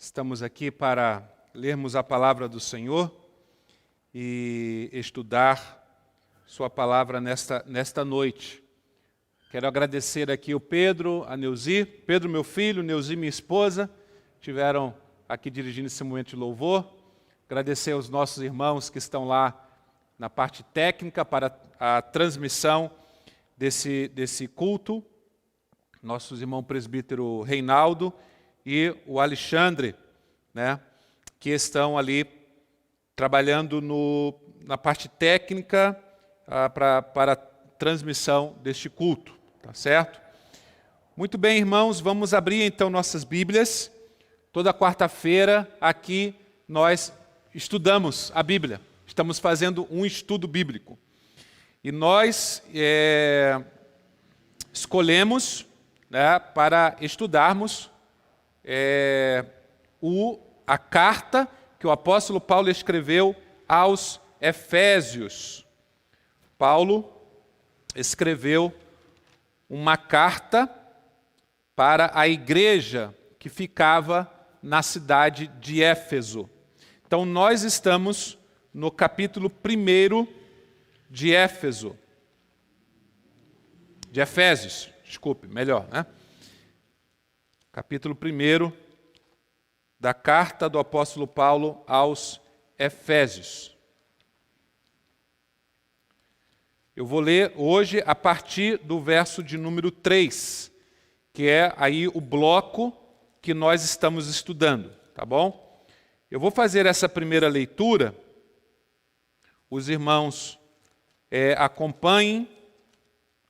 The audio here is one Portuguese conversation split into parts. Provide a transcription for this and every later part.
Estamos aqui para lermos a palavra do Senhor e estudar sua palavra nesta noite. Quero agradecer aqui o Pedro, a Neuzi, Pedro meu filho, Neuzi minha esposa, estiveram aqui dirigindo esse momento de louvor. Agradecer aos nossos irmãos que estão lá na parte técnica para a transmissão desse culto. Nossos irmãos presbítero Reinaldo e o Alexandre, que estão ali trabalhando na parte técnica para a transmissão deste culto, tá certo? Muito bem, irmãos, vamos abrir então nossas Bíblias. Toda quarta-feira aqui nós estudamos a Bíblia, estamos fazendo um estudo bíblico. E nós escolhemos para estudarmos a carta que o apóstolo Paulo escreveu aos Efésios. Paulo escreveu uma carta para a igreja que ficava na cidade de Éfeso. Então, nós estamos no capítulo 1 de Éfeso. De Efésios, desculpe, melhor, Capítulo 1 da carta do apóstolo Paulo aos Efésios. Eu vou ler hoje a partir do verso de número 3, que é aí o bloco que nós estamos estudando, tá bom? Eu vou fazer essa primeira leitura, os irmãos acompanhem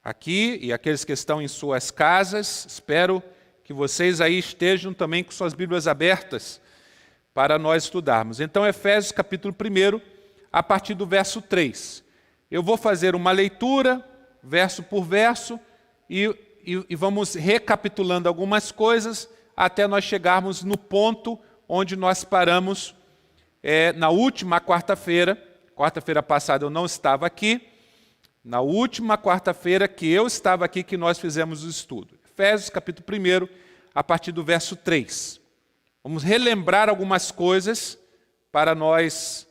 aqui e aqueles que estão em suas casas, espero que vocês aí estejam também com suas Bíblias abertas para nós estudarmos. Então, Efésios capítulo 1, a partir do verso 3. Eu vou fazer uma leitura, verso por verso, e vamos recapitulando algumas coisas até nós chegarmos no ponto onde nós paramos na última quarta-feira. Quarta-feira passada eu não estava aqui. Na última quarta-feira que eu estava aqui, que nós fizemos o estudo. Efésios, capítulo 1, a partir do verso 3. Vamos relembrar algumas coisas para nós,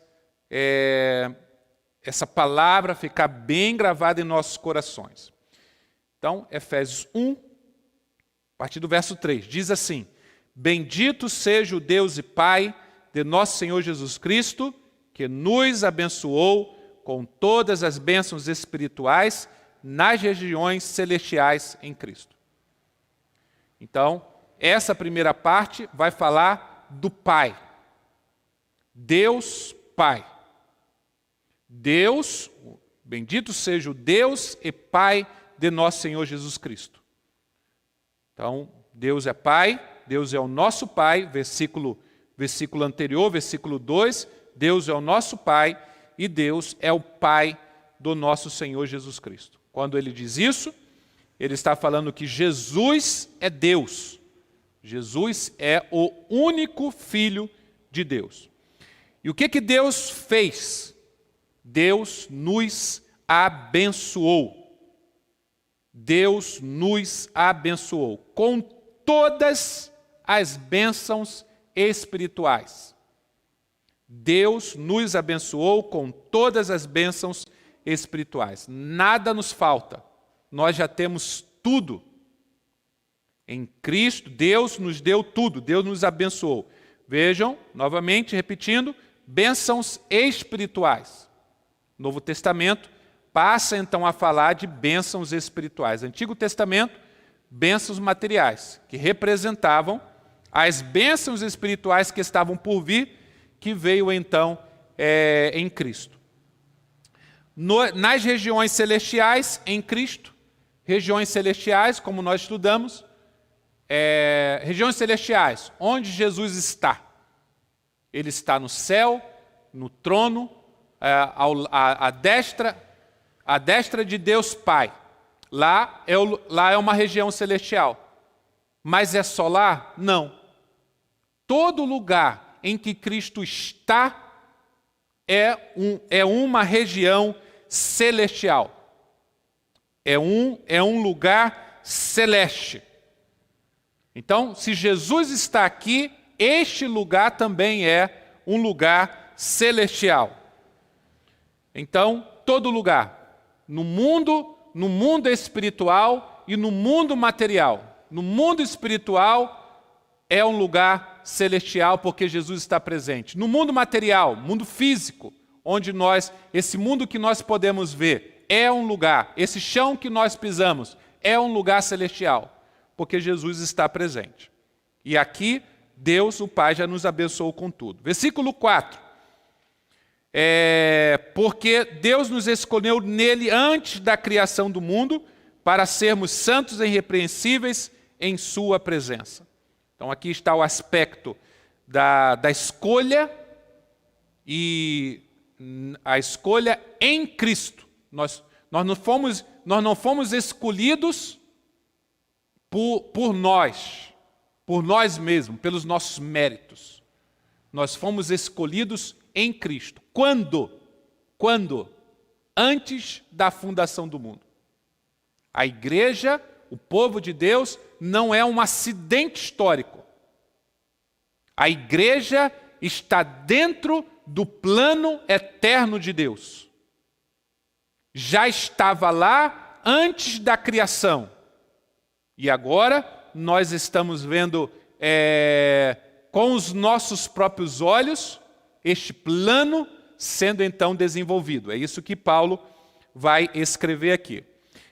essa palavra ficar bem gravada em nossos corações. Então, Efésios 1, a partir do verso 3, diz assim: Bendito seja o Deus e Pai de nosso Senhor Jesus Cristo, que nos abençoou com todas as bênçãos espirituais nas regiões celestiais em Cristo. Então, essa primeira parte vai falar do Pai. Deus Pai. Deus, bendito seja o Deus e Pai de nosso Senhor Jesus Cristo. Então, Deus é Pai, Deus é o nosso Pai, versículo anterior, versículo 2, Deus é o nosso Pai, e Deus é o Pai do nosso Senhor Jesus Cristo. Quando ele diz isso, ele está falando que Jesus é Deus. Jesus é o único Filho de Deus. E o que Deus fez? Deus nos abençoou. Deus nos abençoou com todas as bênçãos espirituais. Deus nos abençoou com todas as bênçãos espirituais. Nada nos falta. Nós já temos tudo. Em Cristo, Deus nos deu tudo. Deus nos abençoou. Vejam, novamente, repetindo, bênçãos espirituais. Novo Testamento passa então a falar de bênçãos espirituais. Antigo Testamento, bênçãos materiais, que representavam as bênçãos espirituais que estavam por vir, que veio então em Cristo. Nas regiões celestiais, em Cristo, regiões celestiais, como nós estudamos, regiões celestiais, onde Jesus está? Ele está no céu, no trono, à destra de Deus Pai. Lá é uma região celestial. Mas é só lá? Não. Todo lugar em que Cristo está é uma região celestial. É um lugar celeste. Então, se Jesus está aqui, este lugar também é um lugar celestial. Então, todo lugar, no mundo espiritual e no mundo material. No mundo espiritual é um lugar celestial porque Jesus está presente. No mundo material, mundo físico, onde esse mundo que nós podemos ver, é um lugar, esse chão que nós pisamos, é um lugar celestial, porque Jesus está presente. E aqui, Deus, o Pai, já nos abençoou com tudo. Versículo 4. Porque Deus nos escolheu nele antes da criação do mundo, para sermos santos e irrepreensíveis em sua presença. Então aqui está o aspecto da escolha, e a escolha em Cristo. Nós não fomos escolhidos por nós mesmos, pelos nossos méritos. Nós fomos escolhidos em Cristo. Quando? Antes da fundação do mundo. A igreja, o povo de Deus, não é um acidente histórico. A igreja está dentro do plano eterno de Deus. Já estava lá antes da criação. E agora nós estamos vendo com os nossos próprios olhos este plano sendo então desenvolvido. É isso que Paulo vai escrever aqui.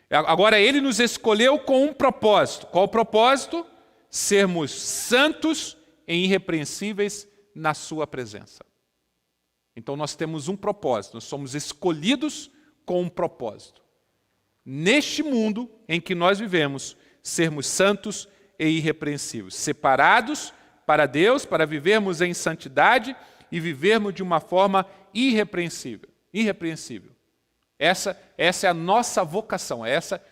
Agora, ele nos escolheu com um propósito. Qual o propósito? Sermos santos e irrepreensíveis na sua presença. Então, nós temos um propósito. Nós somos escolhidos com um propósito. Neste mundo em que nós vivemos, sermos santos e irrepreensíveis. Separados para Deus, para vivermos em santidade e vivermos de uma forma irrepreensível. Essa é a nossa vocação,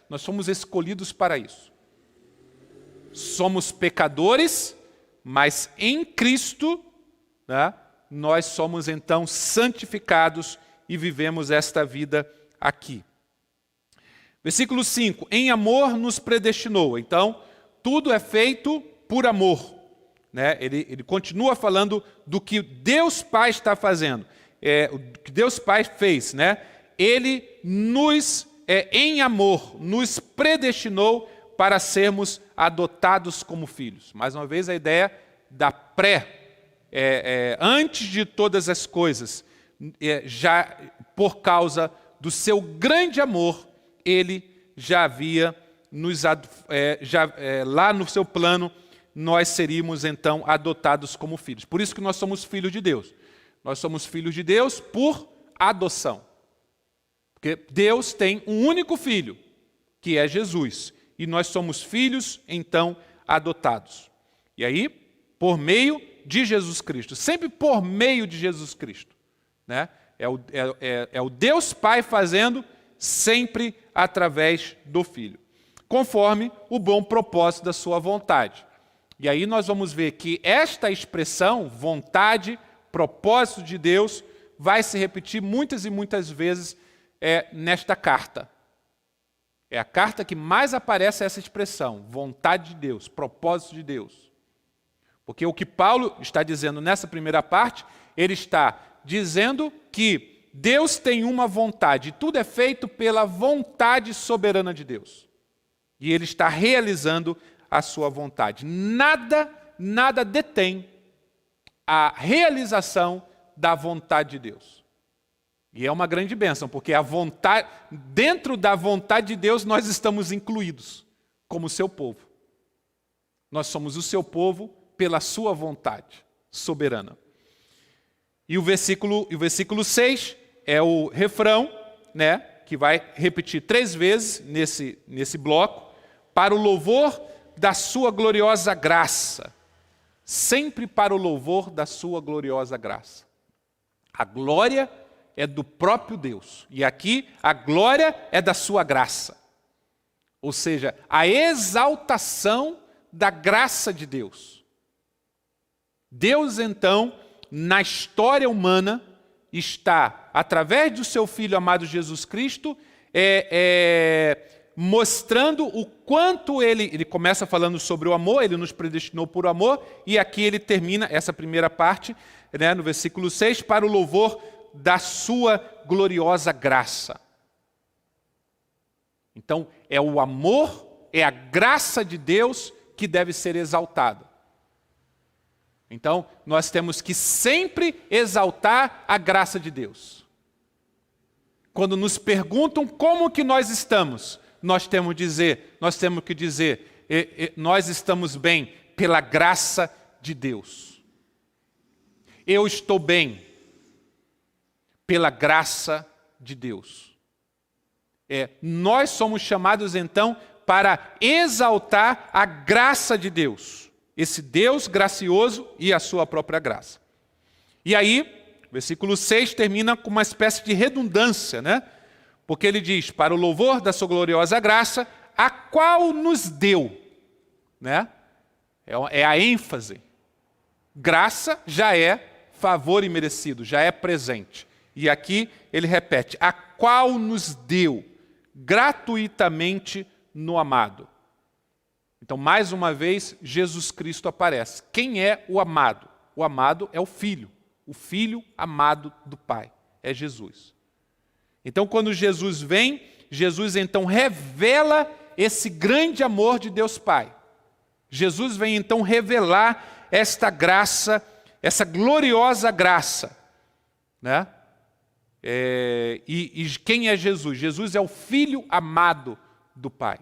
nós somos escolhidos para isso. Somos pecadores, mas em Cristo, né, nós somos então santificados e vivemos esta vida aqui. Versículo 5, em amor nos predestinou. Então, tudo é feito por amor. Né? Ele continua falando do que Deus Pai está fazendo, o que Deus Pai fez, né? Ele em amor, nos predestinou para sermos adotados como filhos. Mais uma vez, a ideia da antes de todas as coisas, já por causa do seu grande amor, ele já havia lá no seu plano, nós seríamos então adotados como filhos. Por isso que nós somos filhos de Deus. Nós somos filhos de Deus por adoção. Porque Deus tem um único filho, que é Jesus. E nós somos filhos, então, adotados. E aí, por meio de Jesus Cristo. Sempre por meio de Jesus Cristo. Né? É o Deus Pai fazendo, sempre através do Filho. Conforme o bom propósito da sua vontade. E aí nós vamos ver que esta expressão, vontade, propósito de Deus, vai se repetir muitas e muitas vezes nesta carta. É a carta que mais aparece essa expressão, vontade de Deus, propósito de Deus. Porque o que Paulo está dizendo nessa primeira parte, ele está dizendo que Deus tem uma vontade, tudo é feito pela vontade soberana de Deus. E ele está realizando a sua vontade. Nada detém a realização da vontade de Deus. E é uma grande bênção, porque dentro da vontade de Deus nós estamos incluídos como seu povo. Nós somos o seu povo pela sua vontade soberana. E o versículo 6 é o refrão, né, que vai repetir 3 vezes nesse bloco, para o louvor da sua gloriosa graça. Sempre para o louvor da sua gloriosa graça. A glória é do próprio Deus. E aqui a glória é da sua graça. Ou seja, a exaltação da graça de Deus. Deus, então, na história humana, está, através do seu Filho amado Jesus Cristo, mostrando o quanto ele começa falando sobre o amor, ele nos predestinou por amor, e aqui ele termina essa primeira parte, né, no versículo 6, para o louvor da sua gloriosa graça. Então, é o amor, é a graça de Deus que deve ser exaltada. Então, nós temos que sempre exaltar a graça de Deus. Quando nos perguntam como que nós estamos, nós temos que dizer, nós estamos bem pela graça de Deus. Eu estou bem pela graça de Deus. Nós somos chamados então para exaltar a graça de Deus. Esse Deus gracioso e a sua própria graça. E aí, versículo 6 termina com uma espécie de redundância, né? Porque ele diz, para o louvor da sua gloriosa graça, a qual nos deu, né? É a ênfase. Graça já é favor imerecido, já é presente. E aqui ele repete, a qual nos deu gratuitamente no amado. Então, mais uma vez, Jesus Cristo aparece. Quem é o amado? O amado é o Filho amado do Pai, é Jesus. Então, quando Jesus vem, Jesus então revela esse grande amor de Deus Pai. Jesus vem então revelar esta graça, essa gloriosa graça, né? E quem é Jesus? Jesus é o Filho amado do Pai.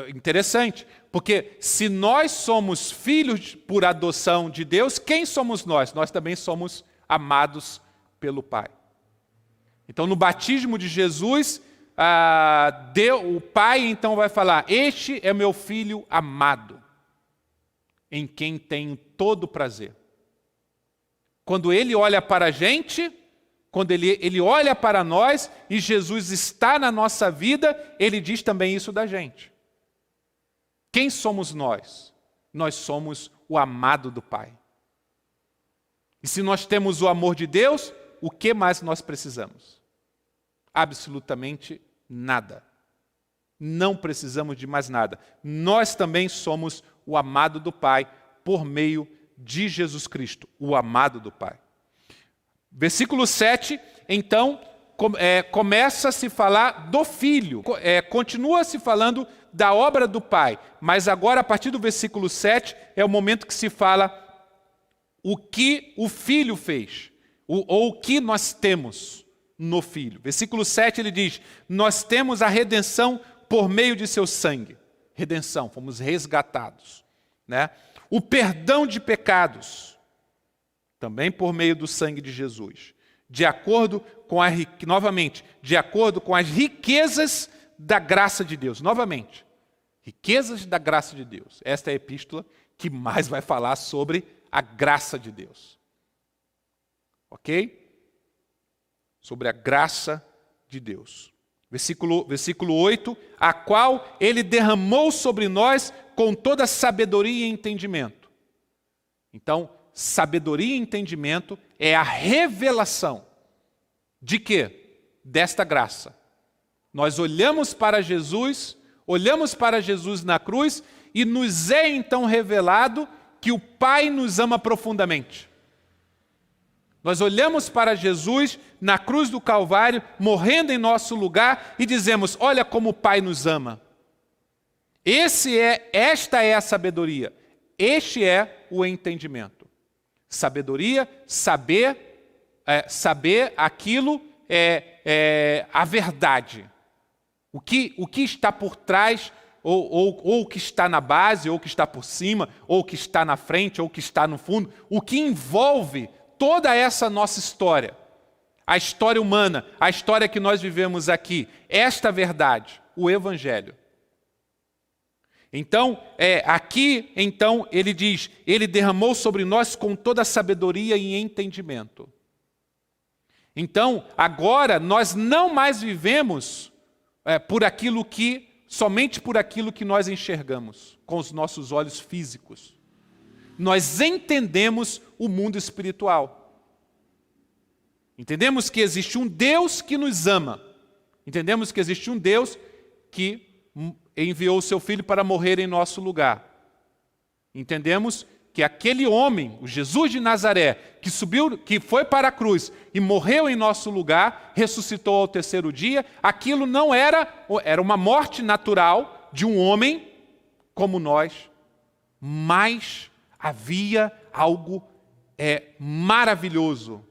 Interessante, porque se nós somos filhos por adoção de Deus, quem somos nós? Nós também somos amados pelo Pai. Então, no batismo de Jesus, o Pai então vai falar, este é meu Filho amado, em quem tenho todo prazer. Quando Ele olha para a gente, quando ele olha para nós e Jesus está na nossa vida, Ele diz também isso da gente. Quem somos nós? Nós somos o amado do Pai. E se nós temos o amor de Deus, o que mais nós precisamos? Absolutamente nada. Não precisamos de mais nada. Nós também somos o amado do Pai por meio de Jesus Cristo, o amado do Pai. Versículo 7, então, começa a se falar do Filho. Continua se falando da obra do Pai, mas agora, a partir do versículo 7, é o momento que se fala o que o Filho fez, ou o que nós temos no Filho. Versículo 7, ele diz, nós temos a redenção por meio de seu sangue. Redenção, fomos resgatados, né? O perdão de pecados, também por meio do sangue de Jesus. De acordo com de acordo com as riquezas da graça de Deus. Novamente, riquezas da graça de Deus. Esta é a epístola que mais vai falar sobre a graça de Deus. Ok? Sobre a graça de Deus. Versículo 8, a qual Ele derramou sobre nós com toda sabedoria e entendimento. Então, sabedoria e entendimento é a revelação de quê? Desta graça. Nós olhamos para Jesus na cruz e nos é então revelado que o Pai nos ama profundamente. Nós olhamos para Jesus na cruz do Calvário, morrendo em nosso lugar e dizemos, olha como o Pai nos ama. Esta é a sabedoria. Este é o entendimento. Sabedoria, saber aquilo a verdade. O que está por trás, ou o que está na base, ou o que está por cima, ou o que está na frente, ou o que está no fundo, o que envolve toda essa nossa história, a história humana, a história que nós vivemos aqui, esta verdade, o Evangelho. Então, aqui, então, ele diz, ele derramou sobre nós com toda a sabedoria e entendimento. Então, agora, nós não mais vivemos somente por aquilo que nós enxergamos, com os nossos olhos físicos. Nós entendemos o mundo espiritual. Entendemos que existe um Deus que nos ama. Entendemos que existe um Deus que enviou o seu Filho para morrer em nosso lugar. Entendemos que aquele homem, o Jesus de Nazaré, que subiu, que foi para a cruz e morreu em nosso lugar, ressuscitou ao terceiro dia, aquilo não era uma morte natural de um homem como nós, mas havia algo maravilhoso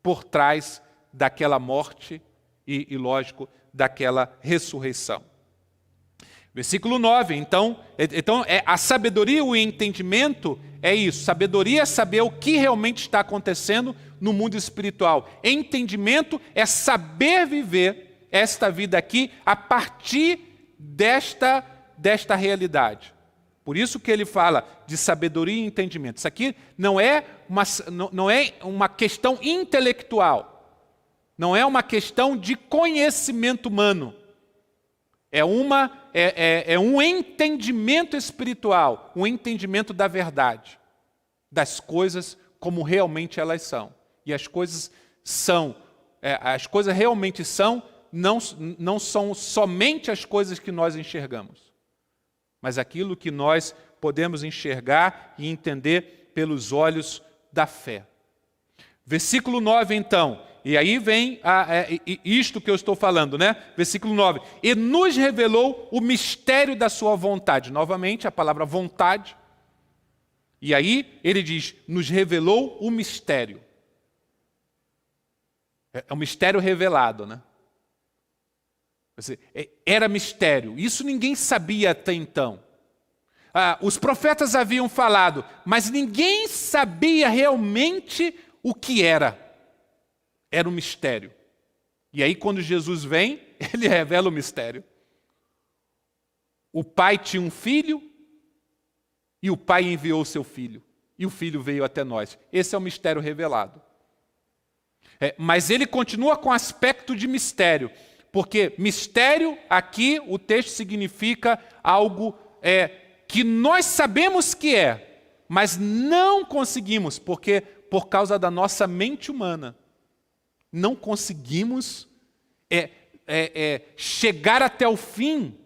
por trás daquela morte e, lógico, daquela ressurreição. Versículo 9, então a sabedoria e o entendimento é isso. Sabedoria é saber o que realmente está acontecendo no mundo espiritual. Entendimento é saber viver esta vida aqui a partir desta realidade. Por isso que ele fala de sabedoria e entendimento. Isso aqui não é uma questão intelectual. Não é uma questão de conhecimento humano. É um entendimento espiritual, um entendimento da verdade, das coisas como realmente elas são. E as coisas realmente são, não são somente as coisas que nós enxergamos, mas aquilo que nós podemos enxergar e entender pelos olhos da fé. Versículo 9, então, e aí vem isto que eu estou falando, né? Versículo 9. E nos revelou o mistério da sua vontade. Novamente, a palavra vontade. E aí ele diz, nos revelou o mistério. É um mistério revelado, né? Era mistério. Isso ninguém sabia até então. Os profetas haviam falado, mas ninguém sabia realmente o que era. Era um mistério. E aí, quando Jesus vem, ele revela o mistério. O pai tinha um filho, e o pai enviou o seu filho. E o filho veio até nós. Esse é o mistério revelado. Mas ele continua com aspecto de mistério. Porque mistério, aqui, o texto significa algo que nós sabemos que mas não conseguimos, porque por causa da nossa mente humana, não conseguimos chegar até o fim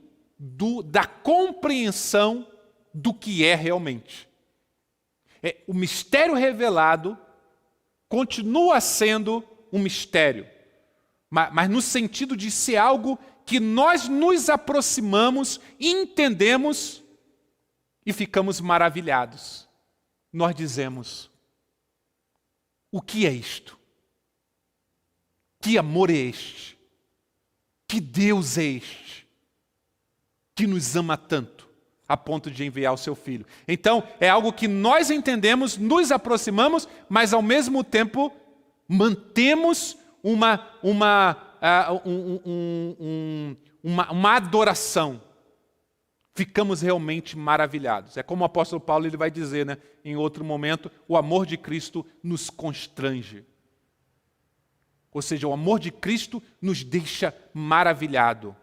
da compreensão do que é realmente. O mistério revelado continua sendo um mistério, mas no sentido de ser algo que nós nos aproximamos, entendemos e ficamos maravilhados. Nós dizemos, o que é isto? Que amor é este? Que Deus é este? Que nos ama tanto, a ponto de enviar o seu Filho. Então, é algo que nós entendemos, nos aproximamos, mas ao mesmo tempo mantemos uma adoração. Ficamos realmente maravilhados. É como o apóstolo Paulo ele vai dizer, né, em outro momento, o amor de Cristo nos constrange. Ou seja, o amor de Cristo nos deixa maravilhado,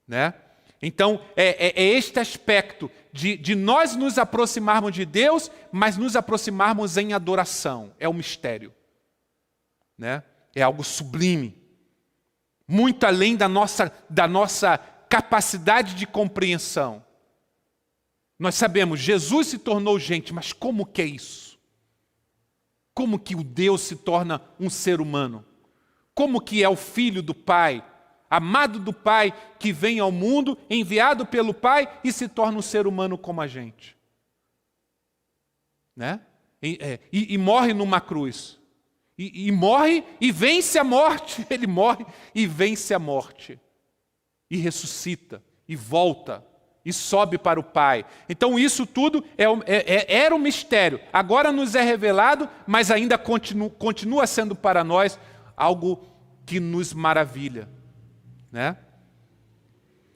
né? Então, é este aspecto de nós nos aproximarmos de Deus, mas nos aproximarmos em adoração. É um mistério, né? É algo sublime, muito além da nossa capacidade de compreensão. Nós sabemos, Jesus se tornou gente, mas como que é isso? Como que o Deus se torna um ser humano? Como que é o Filho do Pai, amado do Pai, que vem ao mundo, enviado pelo Pai e se torna um ser humano como a gente? Né? E morre numa cruz. E morre e vence a morte. Ele morre e vence a morte. E ressuscita, e volta, e sobe para o Pai. Então isso tudo era um mistério. Agora nos é revelado, mas ainda continua sendo para nós algo que nos maravilha, né?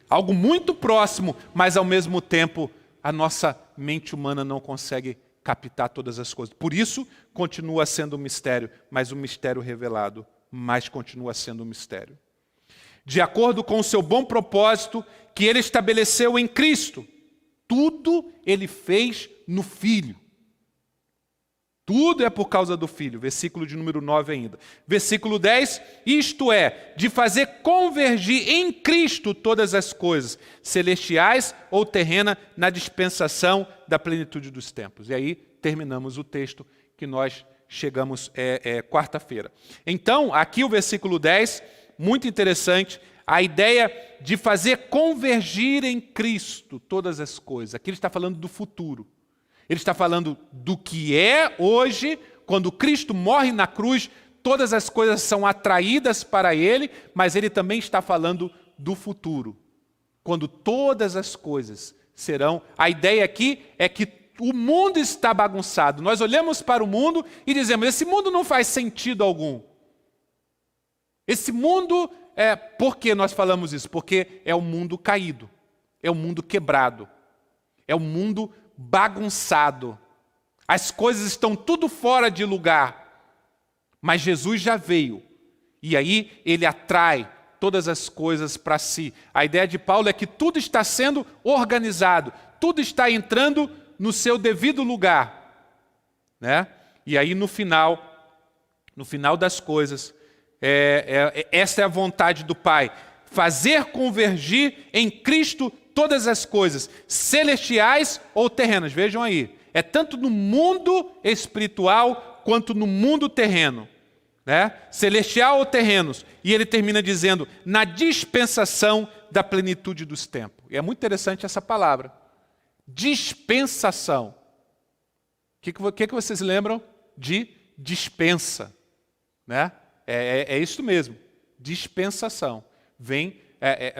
Algo muito próximo, mas ao mesmo tempo a nossa mente humana não consegue captar todas as coisas. Por isso continua sendo um mistério, mas um mistério revelado, mas continua sendo um mistério. De acordo com o seu bom propósito que ele estabeleceu em Cristo, tudo ele fez no Filho. Tudo é por causa do Filho, versículo de número 9 ainda. Versículo 10, isto é, de fazer convergir em Cristo todas as coisas, celestiais ou terrena, na dispensação da plenitude dos tempos. E aí terminamos o texto que nós chegamos quarta-feira. Então, aqui o versículo 10, muito interessante, a ideia de fazer convergir em Cristo todas as coisas. Aqui ele está falando do futuro. Ele está falando do que é hoje, quando Cristo morre na cruz, todas as coisas são atraídas para Ele, mas Ele também está falando do futuro, quando todas as coisas serão... A ideia aqui é que o mundo está bagunçado. Nós olhamos para o mundo e dizemos, esse mundo não faz sentido algum. Esse mundo, por que nós falamos isso? Porque é um mundo caído, é um mundo quebrado, é um mundo bagunçado. As coisas estão tudo fora de lugar. Mas Jesus já veio. E aí ele atrai todas as coisas para si. A ideia de Paulo é que tudo está sendo organizado. Tudo está entrando no seu devido lugar. Né? E aí no final das coisas, essa é a vontade do Pai. Fazer convergir em Cristo todas as coisas, celestiais ou terrenas. Vejam aí, é tanto no mundo espiritual quanto no mundo terreno. Né? Celestial ou terrenos. E ele termina dizendo, na dispensação da plenitude dos tempos. E é muito interessante essa palavra. Dispensação. O que vocês lembram de dispensa? Né? É isso mesmo, dispensação.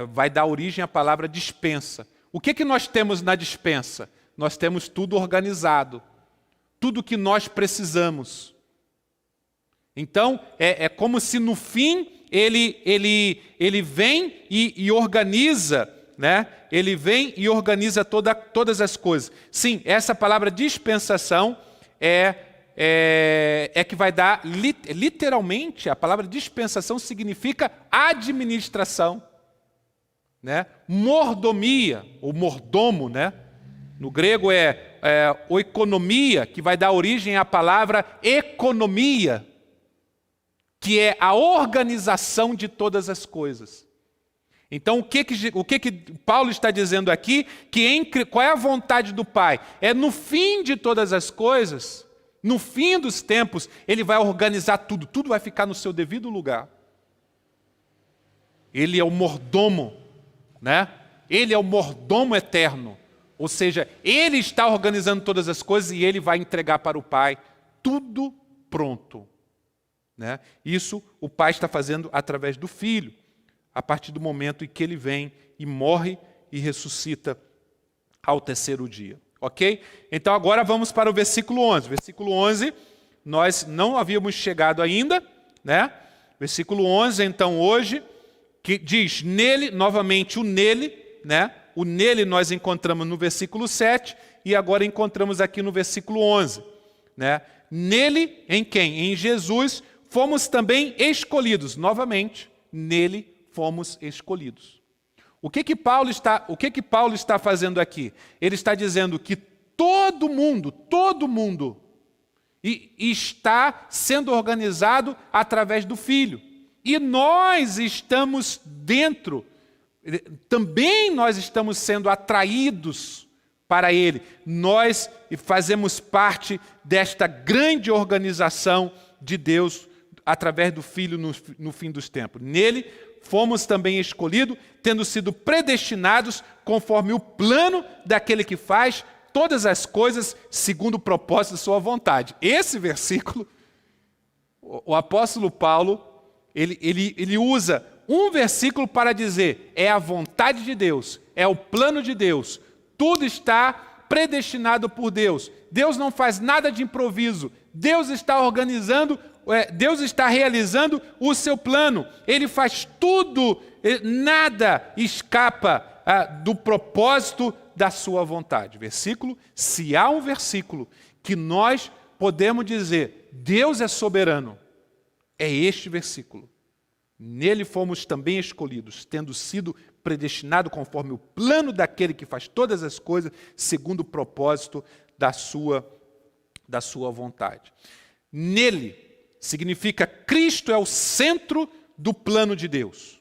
Vai dar origem à palavra dispensa. O que nós temos na dispensa? Nós temos tudo organizado, tudo que nós precisamos. Então, é como se no fim ele vem e organiza, né? Ele vem e organiza todas as coisas. Sim, essa palavra dispensação é que vai dar, literalmente, a palavra dispensação significa administração. Né? Mordomia, ou mordomo, né? No grego oikonomia, que vai dar origem à palavra economia, que é a organização de todas as coisas. Então, o que Paulo está dizendo aqui? Qual é a vontade do Pai? É no fim de todas as coisas, no fim dos tempos, Ele vai organizar tudo, tudo vai ficar no seu devido lugar. Ele é o mordomo, né? Ele é o mordomo eterno. Ou seja, Ele está organizando todas as coisas e Ele vai entregar para o Pai tudo pronto. Né? Isso o Pai está fazendo através do Filho, a partir do momento em que Ele vem e morre e ressuscita ao terceiro dia. Ok? Então agora vamos para o versículo 11. Versículo 11, nós não havíamos chegado ainda, né? Versículo 11, então hoje, que diz nele, novamente o nele, né? O nele nós encontramos no versículo 7 e agora encontramos aqui no versículo 11. Né? Nele, em quem? Em Jesus, fomos também escolhidos. Novamente, nele fomos escolhidos. O que Paulo está fazendo aqui? Ele está dizendo que todo mundo está sendo organizado através do Filho. E nós estamos dentro, também nós estamos sendo atraídos para Ele. Nós fazemos parte desta grande organização de Deus através do Filho no fim dos tempos. Nele fomos também escolhidos, tendo sido predestinados conforme o plano daquele que faz todas as coisas segundo o propósito da sua vontade. Esse versículo, o apóstolo Paulo, ele usa um versículo para dizer, é a vontade de Deus, é o plano de Deus, tudo está predestinado por Deus. Deus não faz nada de improviso, Deus está organizando, Deus está realizando o seu plano. Ele faz tudo, nada escapa do propósito da sua vontade. Versículo, se há um versículo que nós podemos dizer, Deus é soberano, é este versículo. Nele fomos também escolhidos, tendo sido predestinado conforme o plano daquele que faz todas as coisas, segundo o propósito da sua da sua vontade. Nele significa Cristo é o centro do plano de Deus.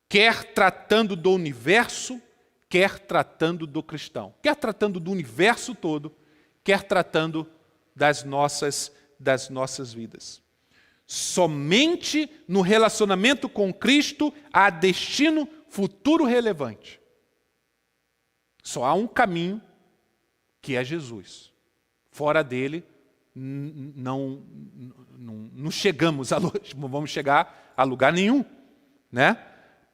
Quer tratando do universo, quer tratando do cristão. Quer tratando do universo todo, quer tratando das nossas vidas. Somente no relacionamento com Cristo há destino futuro relevante. Só há um caminho, que é Jesus. Fora dele, não chegamos vamos chegar a lugar nenhum, né?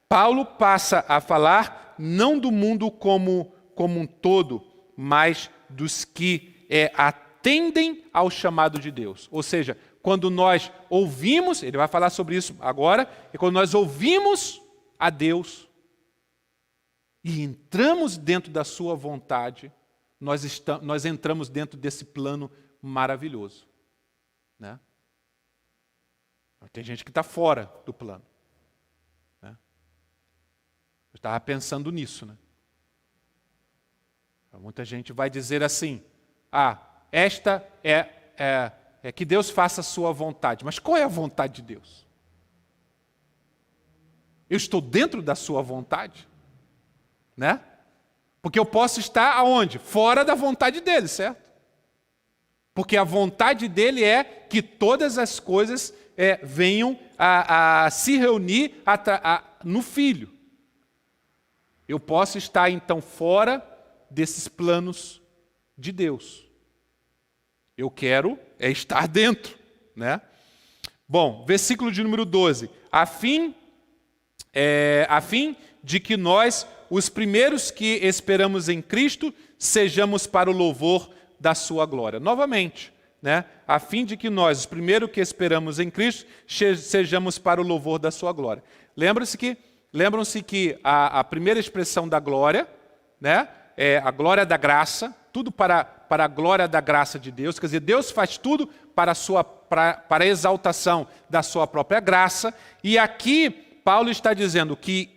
Paulo passa a falar não do mundo como um todo, mas dos que atendem ao chamado de Deus. Ou seja, quando nós ouvimos, ele vai falar sobre isso agora, e quando nós ouvimos a Deus e entramos dentro da sua vontade, nós entramos dentro desse plano maravilhoso, né? Tem gente que está fora do plano, né? Eu estava pensando nisso, né? Muita gente vai dizer assim, esta é que Deus faça a sua vontade. Mas qual é a vontade de Deus? Eu estou dentro da sua vontade, né? Porque eu posso estar aonde? Fora da vontade dele, certo? Porque a vontade dele é que todas as coisas venham a se reunir no Filho. Eu posso estar, então, fora desses planos de Deus. Eu quero estar dentro, né? Bom, versículo de número 12. A fim de que nós, os primeiros que esperamos em Cristo, sejamos para o louvor da sua glória. Novamente, né? A fim de que nós, os primeiros que esperamos em Cristo, sejamos para o louvor da sua glória. Lembram-se que a primeira expressão da glória, né, é a glória da graça, tudo para a glória da graça de Deus. Quer dizer, Deus faz tudo para a exaltação da sua própria graça. E aqui, Paulo está dizendo que,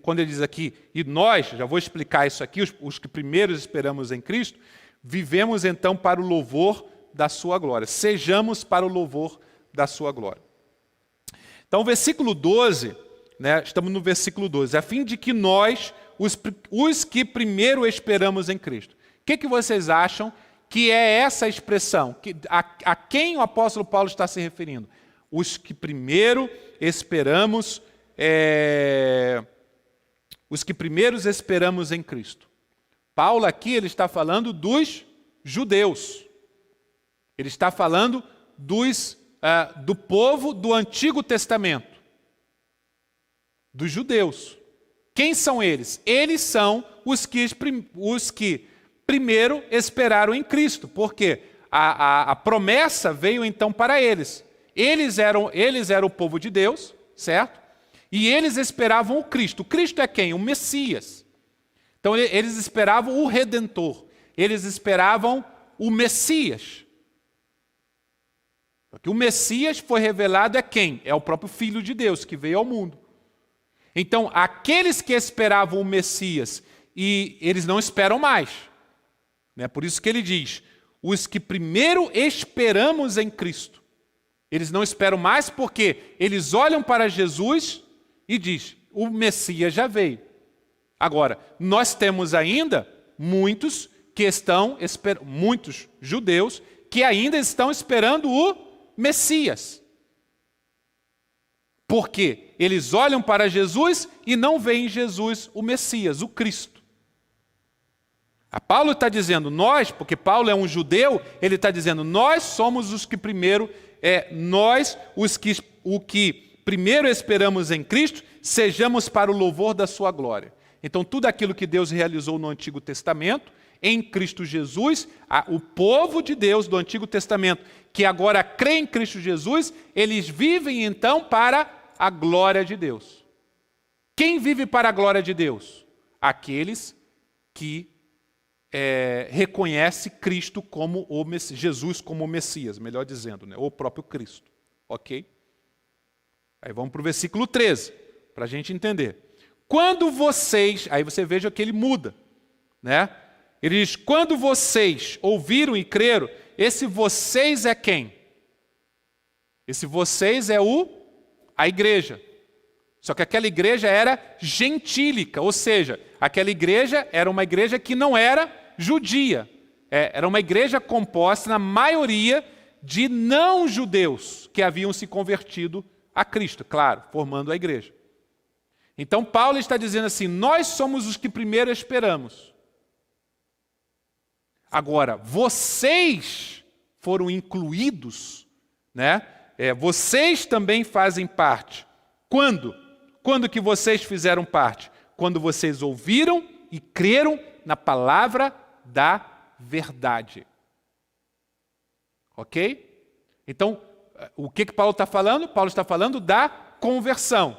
quando ele diz aqui, e nós, já vou explicar isso aqui, os que primeiros esperamos em Cristo, vivemos então para o louvor da sua glória. Sejamos para o louvor da sua glória. Então, o versículo 12, né, estamos no versículo 12, a fim de que nós, os que primeiro esperamos em Cristo. O que vocês acham que é essa expressão? A quem o apóstolo Paulo está se referindo? Os que primeiro esperamos, os que primeiros esperamos em Cristo. Paulo aqui ele está falando dos judeus. Ele está falando do povo do Antigo Testamento. Dos judeus. Quem são eles? Eles são os que primeiro esperaram em Cristo, porque a promessa veio então para eles. Eles eram o povo de Deus, certo? E eles esperavam o Cristo. O Cristo é quem? O Messias. Então eles esperavam o Redentor. Eles esperavam o Messias. Porque o Messias foi revelado é quem? É o próprio Filho de Deus que veio ao mundo. Então, aqueles que esperavam o Messias, e eles não esperam mais. Né? Por isso que ele diz, os que primeiro esperamos em Cristo. Eles não esperam mais porque eles olham para Jesus e dizem, o Messias já veio. Agora, nós temos ainda muitos judeus que ainda estão esperando o Messias. Porque eles olham para Jesus e não veem em Jesus o Messias, o Cristo. A Paulo está dizendo, nós, porque Paulo é um judeu, ele está dizendo, nós somos os que primeiro, o que primeiro esperamos em Cristo, sejamos para o louvor da sua glória. Então, tudo aquilo que Deus realizou no Antigo Testamento, em Cristo Jesus, o povo de Deus do Antigo Testamento, que agora crê em Cristo Jesus, eles vivem então para a glória de Deus. Quem vive para a glória de Deus? Aqueles que reconhecem Cristo como o Messias, Jesus como o Messias, melhor dizendo, né? O próprio Cristo. Ok? Aí vamos para o versículo 13, para a gente entender. Quando vocês, aí você veja que ele muda, né? Ele diz, quando vocês ouviram e creram, esse vocês é quem? Esse vocês é a igreja. Só que aquela igreja era gentílica, ou seja, aquela igreja era uma igreja que não era judia. Era uma igreja composta, na maioria, de não-judeus que haviam se convertido a Cristo, claro, formando a igreja. Então Paulo está dizendo assim, nós somos os que primeiro esperamos. Agora, vocês foram incluídos, né? Vocês também fazem parte. Quando? Quando que vocês fizeram parte? Quando vocês ouviram e creram na palavra da verdade. Ok? Então, o que Paulo está falando? Paulo está falando da conversão.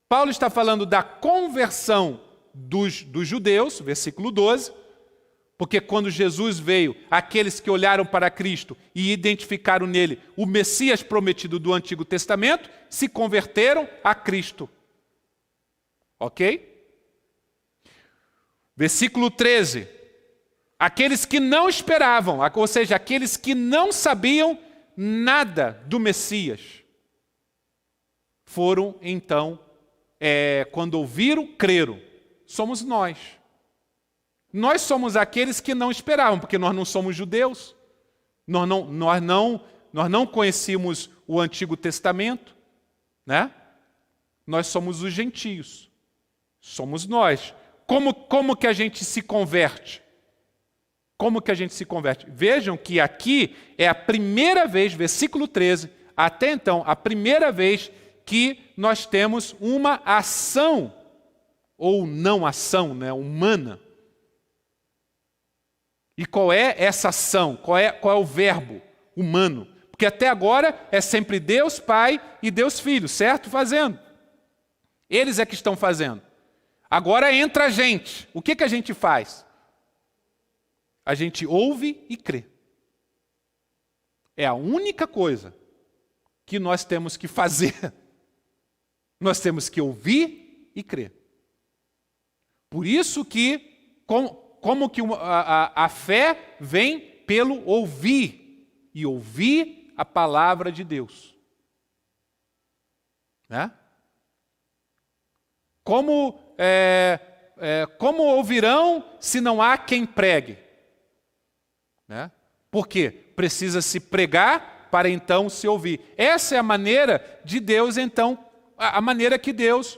Paulo está falando da conversão dos judeus, versículo 12, porque quando Jesus veio, aqueles que olharam para Cristo e identificaram nele o Messias prometido do Antigo Testamento, se converteram a Cristo. Ok? Versículo 13. Aqueles que não esperavam, ou seja, aqueles que não sabiam nada do Messias, foram então, quando ouviram, creram. Somos nós. Nós somos aqueles que não esperavam, porque nós não somos judeus, nós não conhecíamos o Antigo Testamento, né? Nós somos os gentios, somos nós. Como que a gente se converte? Como que a gente se converte? Vejam que aqui é a primeira vez, versículo 13, até então, a primeira vez que nós temos uma ação, ou não ação, né, humana. E qual é essa ação? Qual é o verbo humano? Porque até agora é sempre Deus Pai e Deus Filho, certo? Fazendo. Eles é que estão fazendo. Agora entra a gente. O que a gente faz? A gente ouve e crê. É a única coisa que nós temos que fazer. Nós temos que ouvir e crer. Por isso que, como que a fé vem pelo ouvir, e ouvir a palavra de Deus. Né? Como ouvirão se não há quem pregue? Né? Por quê? Precisa se pregar para então se ouvir. Essa é a maneira de Deus, então, a maneira que Deus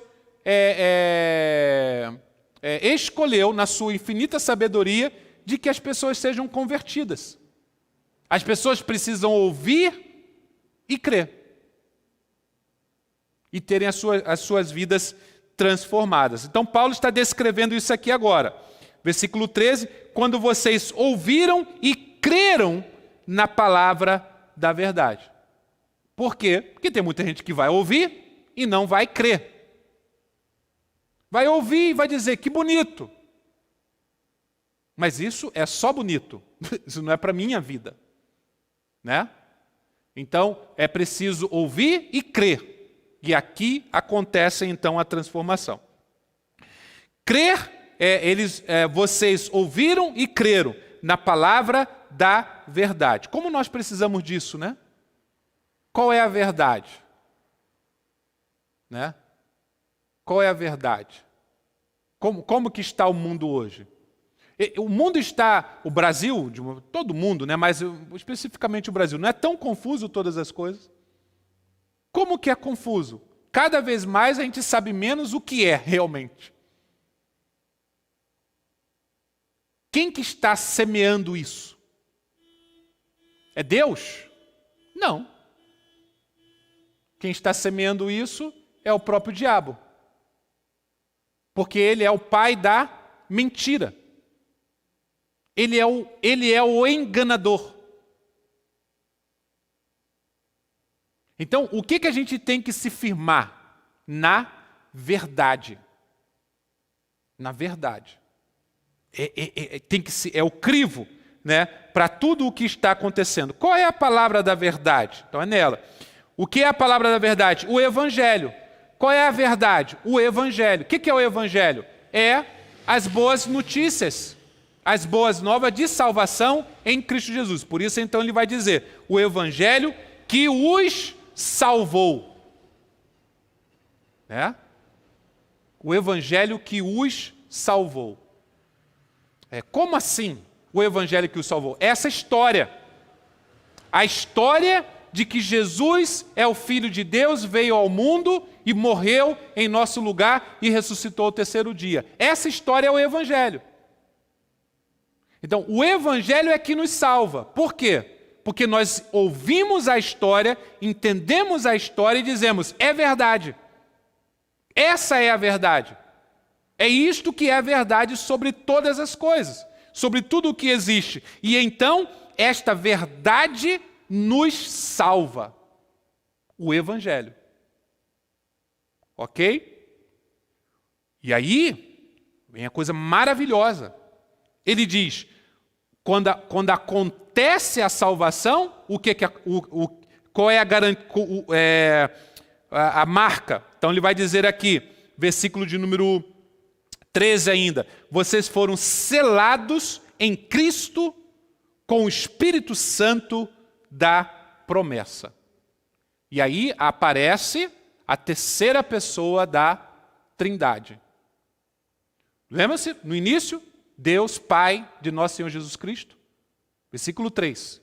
escolheu, na sua infinita sabedoria, de que as pessoas sejam convertidas. As pessoas precisam ouvir e crer. E terem as suas vidas transformadas. Então, Paulo está descrevendo isso aqui agora. Versículo 13, quando vocês ouviram e creram na palavra da verdade. Por quê? Porque tem muita gente que vai ouvir e não vai crer. Vai ouvir e vai dizer, que bonito. Mas isso é só bonito. Isso não é para a minha vida. Né? Então, é preciso ouvir e crer. E aqui acontece, então, a transformação. Crer, vocês ouviram e creram na palavra da verdade. Como nós precisamos disso, né? Qual é a verdade? Né? Qual é a verdade? Como que está o mundo hoje? O mundo está, o Brasil, todo mundo, né? Mas especificamente o Brasil, não é tão confuso todas as coisas? Como que é confuso? Cada vez mais a gente sabe menos o que é realmente. Quem que está semeando isso? É Deus? Não. Quem está semeando isso é o próprio diabo. Porque ele é o pai da mentira. Ele é o enganador. Então, o que a gente tem que se firmar? Na verdade. Na verdade. É o crivo, né, para tudo o que está acontecendo. Qual é a palavra da verdade? Então é nela. O que é a palavra da verdade? O Evangelho. Qual é a verdade? O Evangelho. O que é o Evangelho? É as boas notícias. as boas novas de salvação em Cristo Jesus. Por isso, então, ele vai dizer, o evangelho que os salvou. Né? O evangelho que os salvou. Como assim o evangelho que os salvou? Essa história. A história de que Jesus é o Filho de Deus, veio ao mundo e morreu em nosso lugar e ressuscitou ao terceiro dia. Essa história é o evangelho. Então, o evangelho é que nos salva. Por quê? Porque nós ouvimos a história, entendemos a história e dizemos, é verdade. Essa é a verdade. É isto que é a verdade sobre todas as coisas, sobre tudo o que existe. E então, esta verdade nos salva. O evangelho. Ok? E aí, vem a coisa maravilhosa. Ele diz, quando acontece a salvação, qual é a marca? Então ele vai dizer aqui, versículo de número 13 ainda, vocês foram selados em Cristo com o Espírito Santo da promessa. E aí aparece a terceira pessoa da Trindade. Lembra-se, no início, Deus, Pai de nosso Senhor Jesus Cristo. Versículo 3.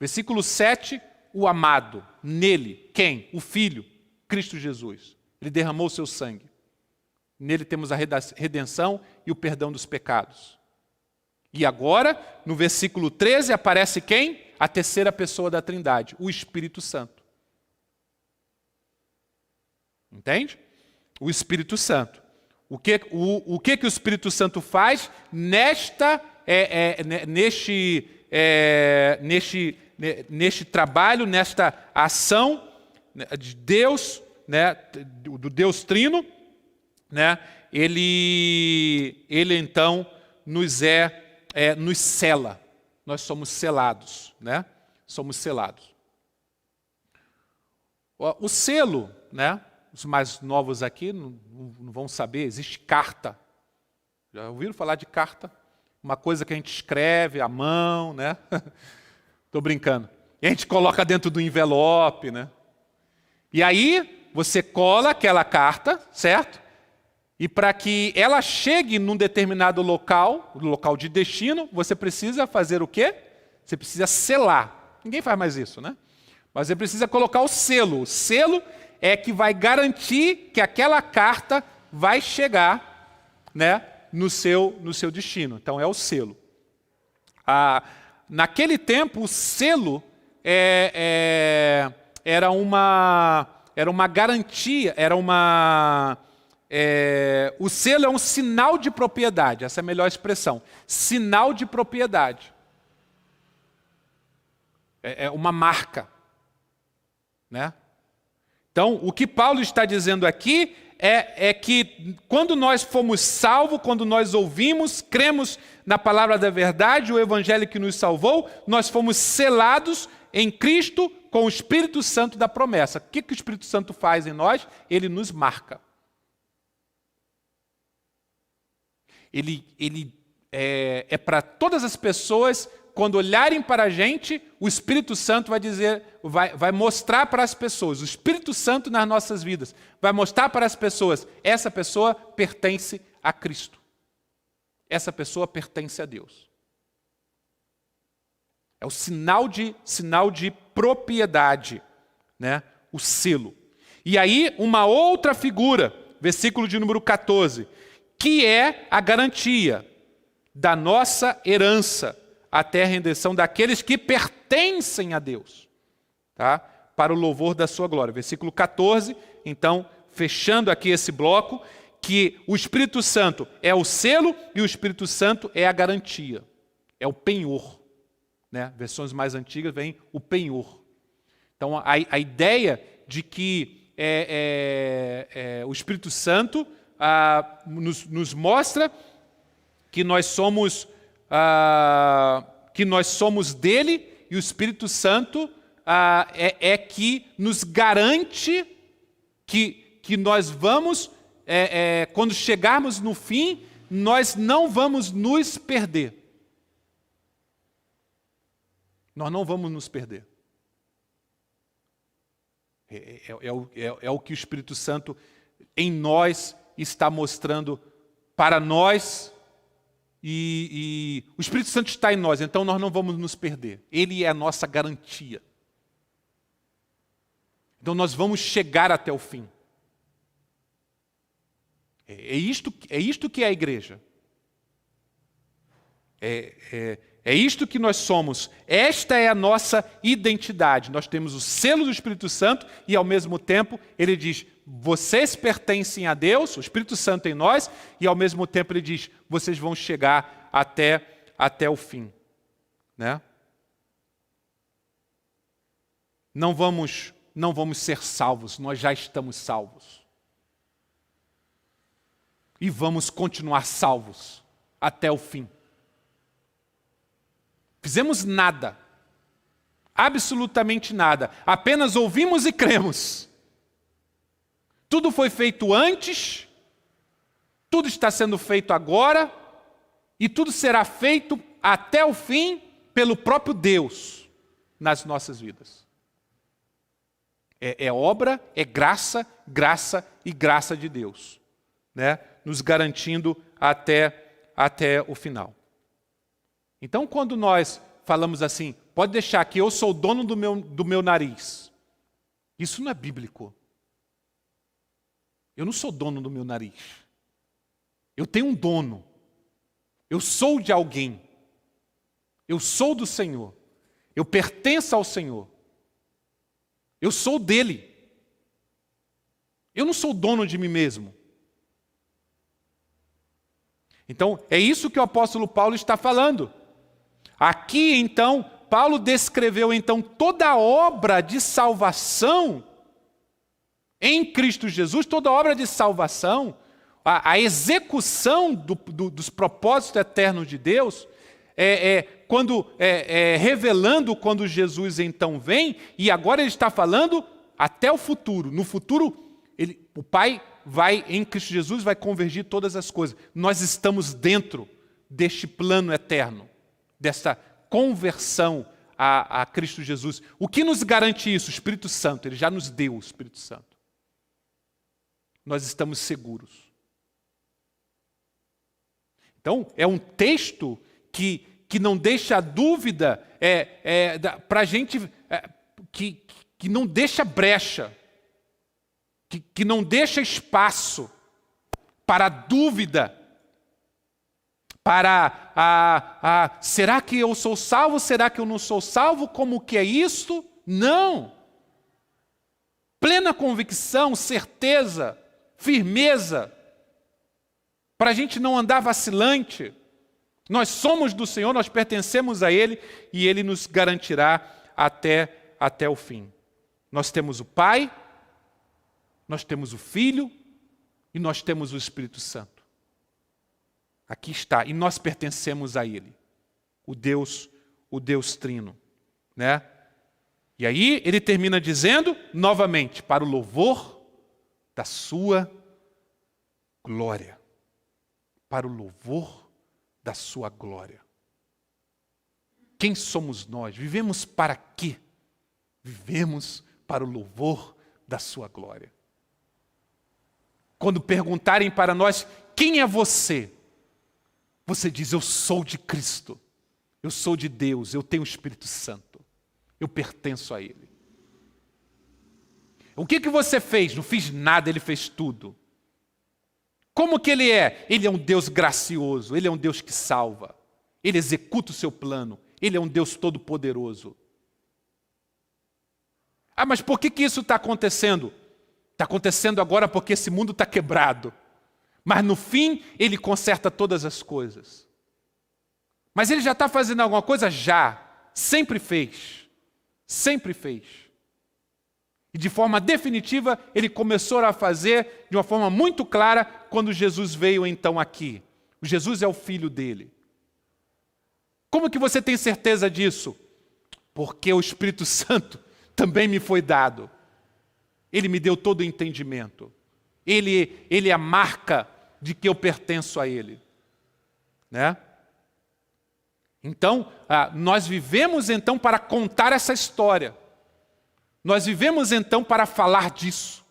Versículo 7, o amado. Nele, quem? O Filho, Cristo Jesus. Ele derramou o seu sangue. Nele temos a redenção e o perdão dos pecados. E agora, no versículo 13, aparece quem? A terceira pessoa da Trindade, o Espírito Santo. Entende? O Espírito Santo. O que o Espírito Santo faz neste trabalho, nesta ação de Deus, né, do Deus Trino, né, ele então nos sela. Nós somos selados, né? Somos selados. O selo, né? Os mais novos aqui não vão saber, existe carta. Já ouviram falar de carta? Uma coisa que a gente escreve à mão, né? Estou brincando. E a gente coloca dentro do envelope, né? E aí você cola aquela carta, certo? E para que ela chegue num determinado local, o local de destino, você precisa fazer o quê? Você precisa selar. Ninguém faz mais isso, né? Mas você precisa colocar o selo. O selo é que vai garantir que aquela carta vai chegar, né, no seu destino. Então, é o selo. Naquele tempo, o selo era uma garantia, o selo é um sinal de propriedade, essa é a melhor expressão. Sinal de propriedade. É uma marca. Né? Então, o que Paulo está dizendo aqui é que quando nós fomos salvos, quando nós ouvimos, cremos na palavra da verdade, o evangelho que nos salvou, nós fomos selados em Cristo com o Espírito Santo da promessa. O que o Espírito Santo faz em nós? Ele nos marca. Ele é para todas as pessoas, quando olharem para a gente, o Espírito Santo vai dizer, vai mostrar para as pessoas, o Espírito Santo nas nossas vidas, vai mostrar para as pessoas, essa pessoa pertence a Cristo. Essa pessoa pertence a Deus. É o sinal de propriedade, né? O selo. E aí, uma outra figura, versículo de número 14, que é a garantia da nossa herança, até a redenção daqueles que pertencem a Deus, tá? Para o louvor da sua glória. Versículo 14, então, fechando aqui esse bloco, que o Espírito Santo é o selo e o Espírito Santo é a garantia, é o penhor. Né? Versões mais antigas vem o penhor. Então, a ideia de que o Espírito Santo nos mostra que nós somos dele, e o Espírito Santo que nos garante que nós vamos, quando chegarmos no fim, nós não vamos nos perder. Nós não vamos nos perder. É o que o Espírito Santo em nós está mostrando para nós, e o Espírito Santo está em nós, então nós não vamos nos perder. Ele é a nossa garantia. Então nós vamos chegar até o fim. É isto que é a igreja. É isto que nós somos. Esta é a nossa identidade. Nós temos o selo do Espírito Santo e, ao mesmo tempo, ele diz, vocês pertencem a Deus, o Espírito Santo em nós, e, ao mesmo tempo, ele diz, vocês vão chegar até o fim. Né? Não vamos ser salvos, nós já estamos salvos. E vamos continuar salvos até o fim. Fizemos nada, absolutamente nada, apenas ouvimos e cremos. Tudo foi feito antes, tudo está sendo feito agora, e tudo será feito até o fim pelo próprio Deus nas nossas vidas. É obra, é graça, graça e graça de Deus, né? Nos garantindo até o final. Então, quando nós falamos assim, pode deixar que eu sou o dono do meu nariz. Isso não é bíblico. Eu não sou dono do meu nariz. Eu tenho um dono. Eu sou de alguém. Eu sou do Senhor. Eu pertenço ao Senhor. Eu sou dele. Eu não sou dono de mim mesmo. Então, é isso que o apóstolo Paulo está falando. Aqui, então, Paulo descreveu, então, toda a obra de salvação em Cristo Jesus, toda a obra de salvação, a execução dos propósitos eternos de Deus, revelando quando Jesus, então, vem, e agora ele está falando até o futuro. No futuro, o Pai vai, em Cristo Jesus, vai convergir todas as coisas. Nós estamos dentro deste plano eterno, dessa conversão a Cristo Jesus. O que nos garante isso? O Espírito Santo. Ele já nos deu o Espírito Santo. Nós estamos seguros. Então, é um texto que não deixa dúvida para a gente, que não deixa brecha, que não deixa espaço para dúvida, para será que eu sou salvo, será que eu não sou salvo, como que é isto? Não. Plena convicção, certeza, firmeza, para a gente não andar vacilante. Nós somos do Senhor, nós pertencemos a Ele, e Ele nos garantirá até o fim. Nós temos o Pai, nós temos o Filho e nós temos o Espírito Santo. Aqui está, e nós pertencemos a Ele, o Deus Trino, né? E aí ele termina dizendo, novamente, para o louvor da sua glória. Para o louvor da sua glória. Quem somos nós? Vivemos para quê? Vivemos para o louvor da sua glória. Quando perguntarem para nós, quem é você? Você diz, eu sou de Cristo, eu sou de Deus, eu tenho o Espírito Santo, eu pertenço a Ele. O que você fez? Não fiz nada, Ele fez tudo. Como que Ele é? Ele é um Deus gracioso, Ele é um Deus que salva, Ele executa o seu plano, Ele é um Deus todo-poderoso. Ah, mas por que isso está acontecendo? Está acontecendo agora porque esse mundo está quebrado. Mas no fim, Ele conserta todas as coisas. Mas Ele já está fazendo alguma coisa? Já. Sempre fez. Sempre fez. E de forma definitiva, Ele começou a fazer de uma forma muito clara quando Jesus veio então aqui. Jesus é o Filho dele. Como que você tem certeza disso? Porque o Espírito Santo também me foi dado. Ele me deu todo o entendimento. Ele é a marca de que eu pertenço a Ele. Né? Então, nós vivemos então para contar essa história. Nós vivemos então para falar disso.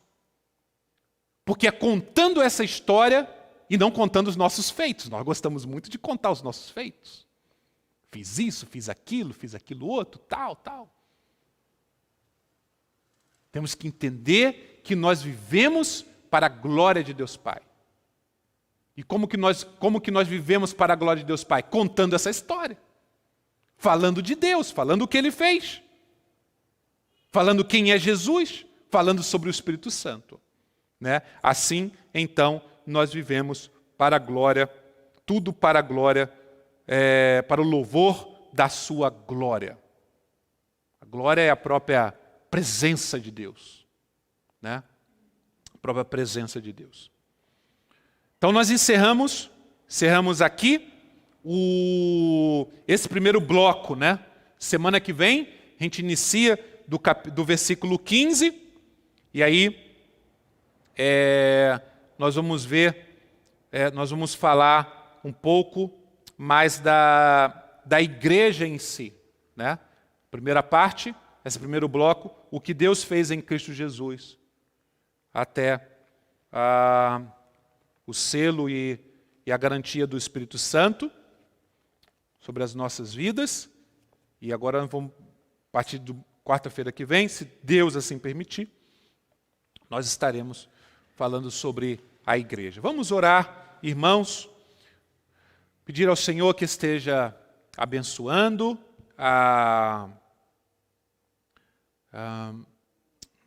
Porque é contando essa história e não contando os nossos feitos. Nós gostamos muito de contar os nossos feitos. Fiz isso, fiz aquilo outro, tal. Temos que entender que nós vivemos para a glória de Deus Pai. E como que nós vivemos para a glória de Deus Pai? Contando essa história. Falando de Deus, falando o que Ele fez. Falando quem é Jesus, falando sobre o Espírito Santo. Né? Assim, então, nós vivemos para a glória, tudo para a glória, para o louvor da sua glória. A glória é a própria presença de Deus. Né? A própria presença de Deus. Então nós encerramos aqui esse primeiro bloco, né? Semana que vem a gente inicia do versículo 15, e aí nós vamos ver, nós vamos falar um pouco mais da igreja em si, né? Primeira parte, esse primeiro bloco, o que Deus fez em Cristo Jesus, até o selo e a garantia do Espírito Santo sobre as nossas vidas. E agora vamos, a partir de quarta-feira que vem, se Deus assim permitir, nós estaremos falando sobre a igreja. Vamos orar, irmãos, pedir ao Senhor que esteja abençoando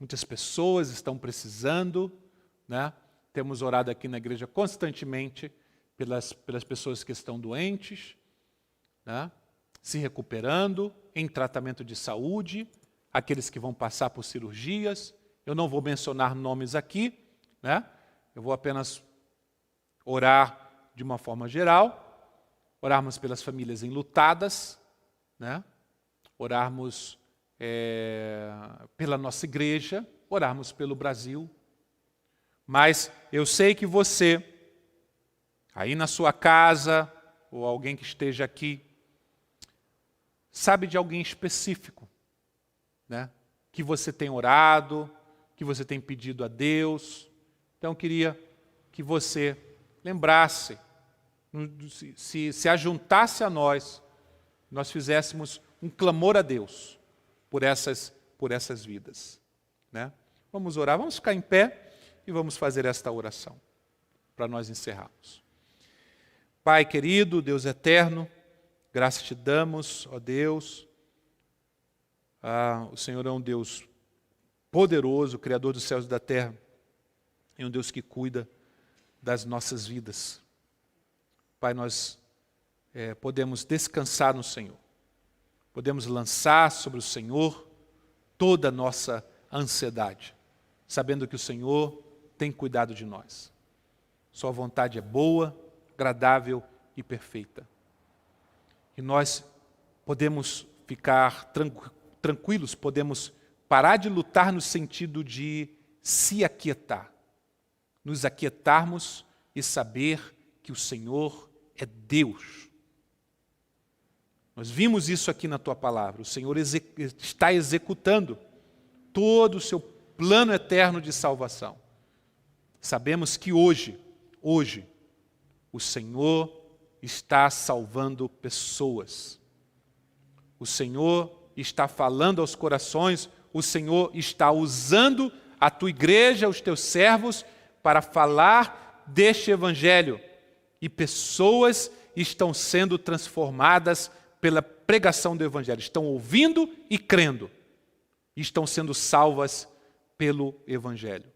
muitas pessoas estão precisando, né? Temos orado aqui na igreja constantemente pelas pessoas que estão doentes, né? Se recuperando, em tratamento de saúde, aqueles que vão passar por cirurgias. Eu não vou mencionar nomes aqui, né? Eu vou apenas orar de uma forma geral, orarmos pelas famílias enlutadas, né? Orarmos pela nossa igreja, orarmos pelo Brasil. Mas eu sei que você, aí na sua casa, ou alguém que esteja aqui, sabe de alguém específico, né? Que você tem orado, que você tem pedido a Deus. Então eu queria que você lembrasse, se ajuntasse a nós fizéssemos um clamor a Deus por essas vidas, né? Vamos orar, vamos ficar em pé e vamos fazer esta oração, para nós encerrarmos. Pai querido, Deus eterno, graças te damos, ó Deus. O Senhor é um Deus poderoso, Criador dos céus e da terra, é um Deus que cuida das nossas vidas. Pai, nós podemos descansar no Senhor, podemos lançar sobre o Senhor toda a nossa ansiedade, sabendo que o Senhor tem cuidado de nós. Sua vontade é boa, agradável e perfeita. E nós podemos ficar tranquilos, podemos parar de lutar no sentido de se aquietar. Nos aquietarmos e saber que o Senhor é Deus. Nós vimos isso aqui na Tua Palavra. O Senhor está executando todo o Seu plano eterno de salvação. Sabemos que hoje, o Senhor está salvando pessoas. O Senhor está falando aos corações, o Senhor está usando a Tua igreja, os Teus servos, para falar deste Evangelho. E pessoas estão sendo transformadas pela pregação do Evangelho. Estão ouvindo e crendo. E estão sendo salvas pelo Evangelho.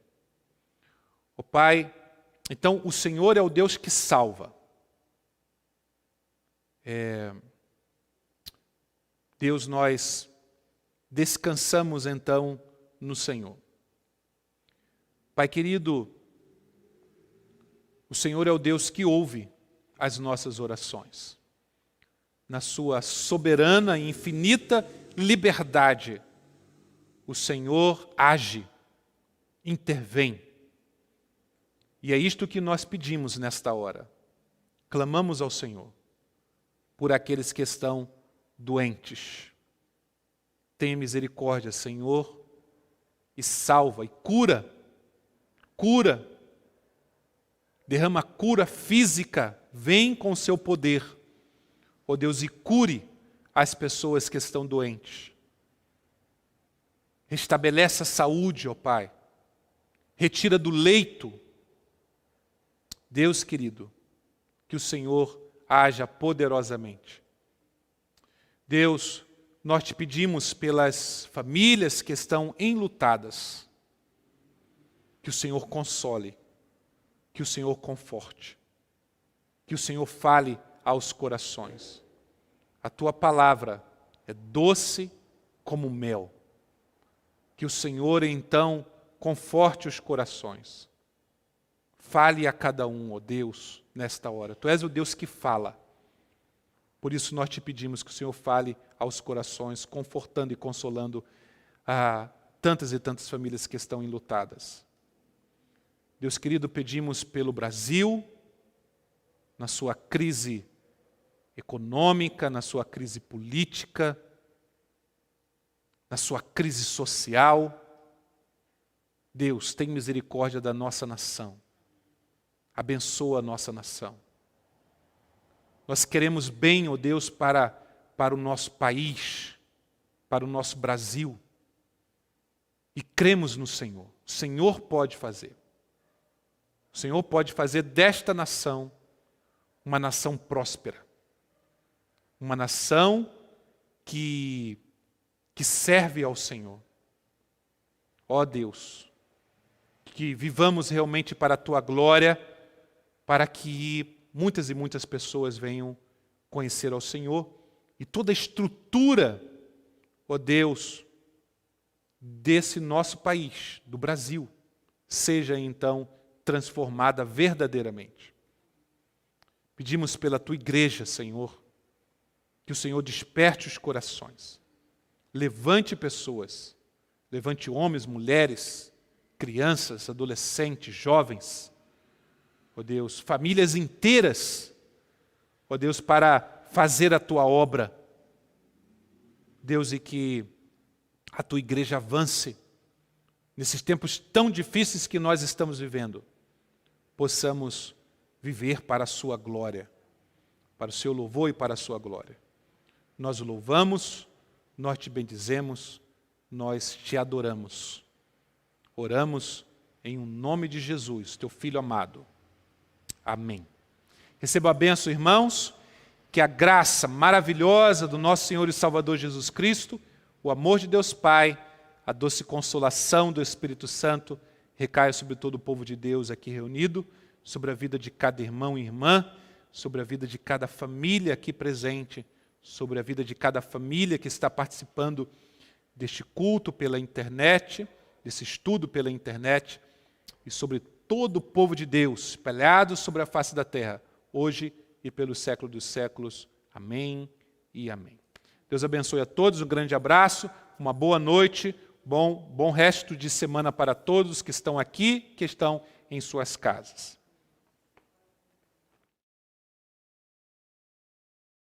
Ó Pai, então o Senhor é o Deus que salva. Deus, nós descansamos então no Senhor. Pai querido, o Senhor é o Deus que ouve as nossas orações. Na sua soberana e infinita liberdade, o Senhor age, intervém. E é isto que nós pedimos nesta hora. Clamamos ao Senhor por aqueles que estão doentes. Tenha misericórdia, Senhor, e salva, e cura. Cura. Derrama cura física. Vem com o seu poder, ó Deus, e cure as pessoas que estão doentes. Restabelece a saúde, ó Pai. Retira do leito. Deus querido, que o Senhor haja poderosamente. Deus, nós te pedimos pelas famílias que estão enlutadas, que o Senhor console, que o Senhor conforte, que o Senhor fale aos corações. A tua palavra é doce como mel. Que o Senhor, então, conforte os corações. Fale a cada um, ó Deus, nesta hora. Tu és o Deus que fala. Por isso nós te pedimos que o Senhor fale aos corações, confortando e consolando a tantas e tantas famílias que estão enlutadas. Deus querido, pedimos pelo Brasil, na sua crise econômica, na sua crise política, na sua crise social. Deus, tem misericórdia da nossa nação. Abençoa a nossa nação. Nós queremos bem, ó Deus, para o nosso país, para o nosso Brasil. E cremos no Senhor. O Senhor pode fazer. O Senhor pode fazer desta nação uma nação próspera. Uma nação que serve ao Senhor. Ó Deus, que vivamos realmente para a Tua glória, para que muitas e muitas pessoas venham conhecer ao Senhor, e toda a estrutura, ó Deus, desse nosso país, do Brasil, seja então transformada verdadeiramente. Pedimos pela Tua igreja, Senhor, que o Senhor desperte os corações, levante pessoas, levante homens, mulheres, crianças, adolescentes, jovens, ó Deus, famílias inteiras, ó Deus, para fazer a Tua obra. Deus, e que a Tua igreja avance nesses tempos tão difíceis que nós estamos vivendo, possamos viver para a Sua glória, para o Seu louvor e para a Sua glória. Nós o louvamos, nós te bendizemos, nós te adoramos. Oramos em nome de Jesus, Teu Filho amado. Amém. Receba a bênção, irmãos, que a graça maravilhosa do nosso Senhor e Salvador Jesus Cristo, o amor de Deus Pai, a doce consolação do Espírito Santo recaia sobre todo o povo de Deus aqui reunido, sobre a vida de cada irmão e irmã, sobre a vida de cada família aqui presente, sobre a vida de cada família que está participando deste culto pela internet, desse estudo pela internet, e sobre todo o povo de Deus, espalhado sobre a face da terra, hoje e pelos séculos dos séculos. Amém e amém. Deus abençoe a todos, um grande abraço, uma boa noite, bom resto de semana para todos que estão aqui, que estão em suas casas.